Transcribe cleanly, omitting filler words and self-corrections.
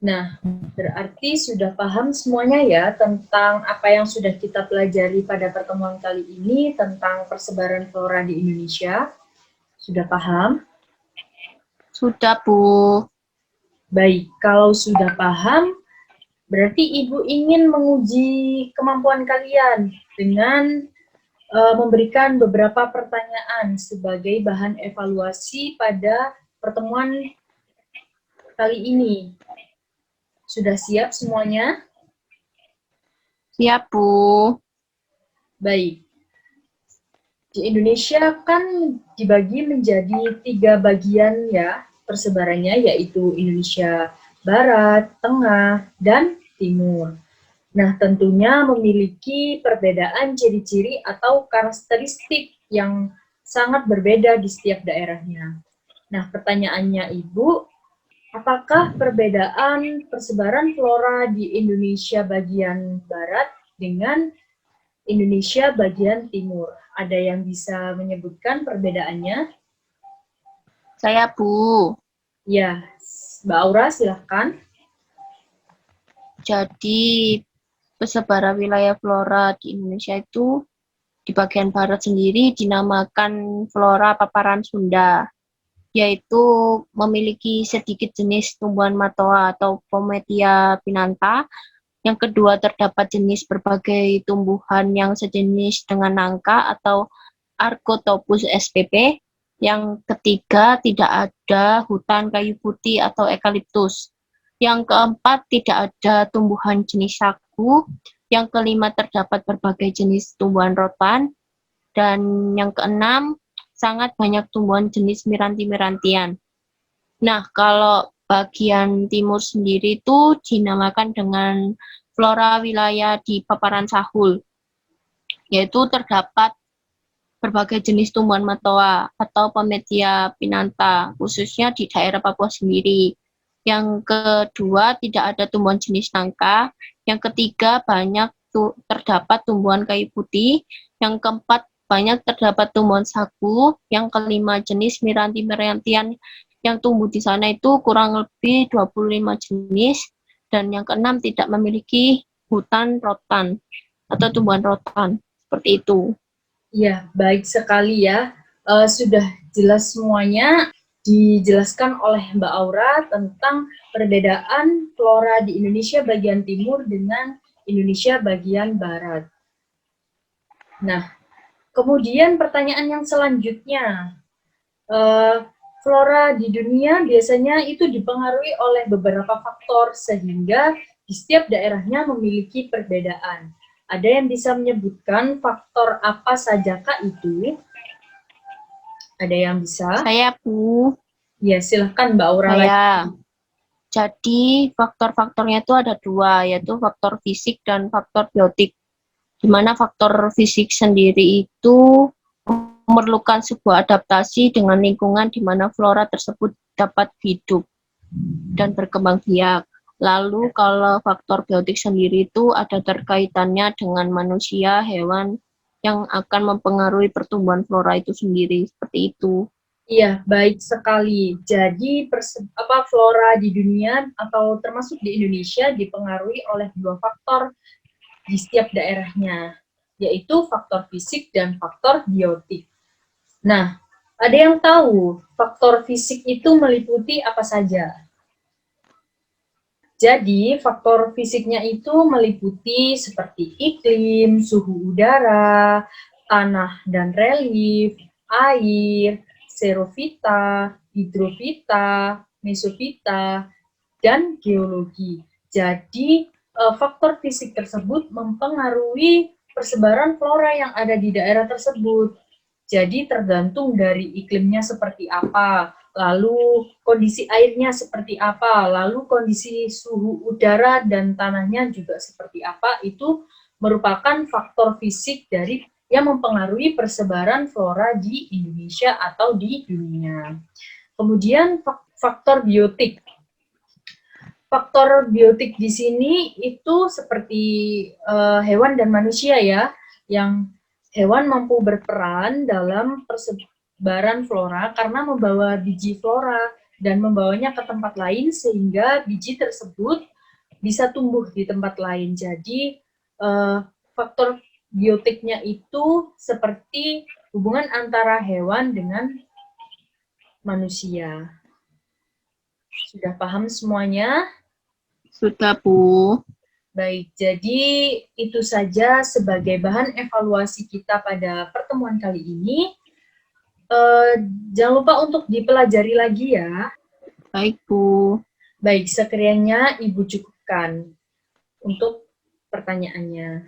Nah, berarti sudah paham semuanya ya tentang apa yang sudah kita pelajari pada pertemuan kali ini tentang persebaran flora di Indonesia. Sudah paham? Sudah, Bu. Baik, kalau sudah paham, berarti Ibu ingin menguji kemampuan kalian dengan memberikan beberapa pertanyaan sebagai bahan evaluasi pada pertemuan kali ini. Sudah siap semuanya? Siap, Bu. Baik. Di Indonesia kan dibagi menjadi 3 bagian ya persebarannya, yaitu Indonesia Barat, Tengah, dan Timur. Nah, tentunya memiliki perbedaan ciri-ciri atau karakteristik yang sangat berbeda di setiap daerahnya. Nah, pertanyaannya Ibu, apakah perbedaan persebaran flora di Indonesia bagian Barat dengan Indonesia bagian Timur? Ada yang bisa menyebutkan perbedaannya? Saya, Bu. Ya, Mbak Aura silahkan. Jadi, persebaran wilayah flora di Indonesia itu di bagian barat sendiri dinamakan flora paparan Sunda, yaitu memiliki sedikit jenis tumbuhan matoa atau Pometia pinanta. Yang kedua, terdapat jenis berbagai tumbuhan yang sejenis dengan nangka atau Arctopus spp. Yang ketiga, tidak ada hutan kayu putih atau eukaliptus. Yang keempat, tidak ada tumbuhan jenis sagu. Yang kelima, terdapat berbagai jenis tumbuhan rotan. Dan yang keenam, sangat banyak tumbuhan jenis miranti-mirantian. Nah, kalau bagian timur sendiri itu dinamakan dengan flora wilayah di paparan Sahul, yaitu terdapat berbagai jenis tumbuhan matoa atau Pometia pinanta, khususnya di daerah Papua sendiri. Yang kedua, tidak ada tumbuhan jenis nangka. Yang ketiga, banyak terdapat tumbuhan kayu putih. Yang keempat, banyak terdapat tumbuhan sagu. Yang kelima, jenis miranti-mirantian yang tumbuh di sana itu kurang lebih 25 jenis. Dan yang keenam, tidak memiliki hutan rotan atau tumbuhan rotan. Seperti itu. Ya, baik sekali ya. Sudah jelas semuanya dijelaskan oleh Mbak Aura tentang perbedaan flora di Indonesia bagian timur dengan Indonesia bagian barat. Nah, kemudian pertanyaan yang selanjutnya, flora di dunia biasanya itu dipengaruhi oleh beberapa faktor sehingga di setiap daerahnya memiliki perbedaan. Ada yang bisa menyebutkan faktor apa sajakah itu? Ada yang bisa? Saya, Bu. Ya, silahkan Mbak Aura lagi. Jadi faktor-faktornya itu ada dua, yaitu faktor fisik dan faktor biotik. Di mana faktor fisik sendiri itu memerlukan sebuah adaptasi dengan lingkungan di mana flora tersebut dapat hidup dan berkembang biak. Lalu kalau faktor biotik sendiri itu ada terkaitannya dengan manusia, hewan yang akan mempengaruhi pertumbuhan flora itu sendiri, seperti itu. Iya, baik sekali. Jadi flora di dunia atau termasuk di Indonesia dipengaruhi oleh dua faktor di setiap daerahnya, yaitu faktor fisik dan faktor biotik. Nah, ada yang tahu faktor fisik itu meliputi apa saja? Jadi, faktor fisiknya itu meliputi seperti iklim, suhu udara, tanah dan relief, air, xerophyta, hidrofita, mesofita, dan geologi. Jadi, faktor fisik tersebut mempengaruhi persebaran flora yang ada di daerah tersebut. Jadi, tergantung dari iklimnya seperti apa, lalu kondisi airnya seperti apa, lalu kondisi suhu udara dan tanahnya juga seperti apa, itu merupakan faktor fisik dari yang mempengaruhi persebaran flora di Indonesia atau di dunia. Kemudian faktor biotik. Faktor biotik di sini itu seperti hewan dan manusia ya, yang hewan mampu berperan dalam persebaran flora karena membawa biji flora. dan membawanya ke tempat lain sehingga biji tersebut bisa tumbuh di tempat lain. Jadi faktor biotiknya itu seperti hubungan antara hewan dengan manusia. Sudah paham semuanya? Sudah, Bu. Baik, jadi itu saja sebagai bahan evaluasi kita pada pertemuan kali ini. Jangan lupa untuk dipelajari lagi ya. Baik, Bu. Baik, sekiranya Ibu cukupkan untuk pertanyaannya.